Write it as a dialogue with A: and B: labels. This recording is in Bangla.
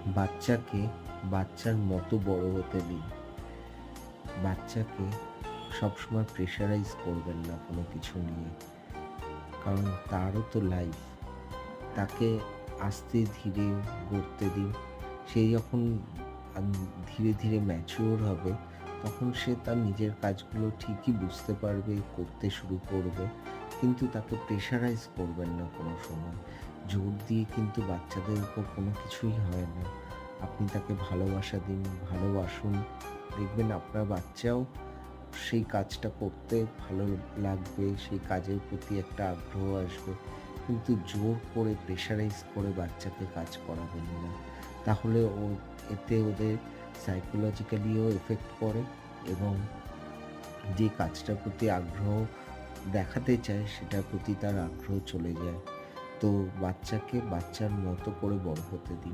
A: বাচ্চাকে বাচ্চার মতো বড় হতে দিন। বাচ্চাকে সবসময় প্রেশারাইজ করবেন না কোনো কিছু নিয়ে। কারণ তারও তো লাইফ। তাকে আস্তে ধীরে গড়তে দিন। সে যখন আম ধীরে, ধীরে ম্যাচিউর হবে, তখন সে তার নিজের কাজগুলো ঠিকই বুঝতে পারবে, করতে শুরু করবে। কিন্তু তাকে প্রেশারাইজ করবেন না কোনো সময়। জোর দিয়ে কিন্তু বাচ্চাদের উপর কোনো কিছুই হয় না। আপনি তাকে ভালোবাসা দিন, ভালোবাসুন। দেখবেন আপনার বাচ্চাও সেই কাজটা করতে ভালো লাগবে, সেই কাজের প্রতি একটা আগ্রহ আসবে। কিন্তু জোর করে প্রেশারাইজ করে বাচ্চাকে কাজ করাবেন না। তাহলে এতে ওদের সাইকোলজিক্যালিও এফেক্ট পড়ে এবং যে কাজটার প্রতি আগ্রহ দেখাতে চায় সেটার প্রতি তার আগ্রহ চলে যায়। তো বাচ্চাকে বাচ্চার মতো করে বড় হতে দিন।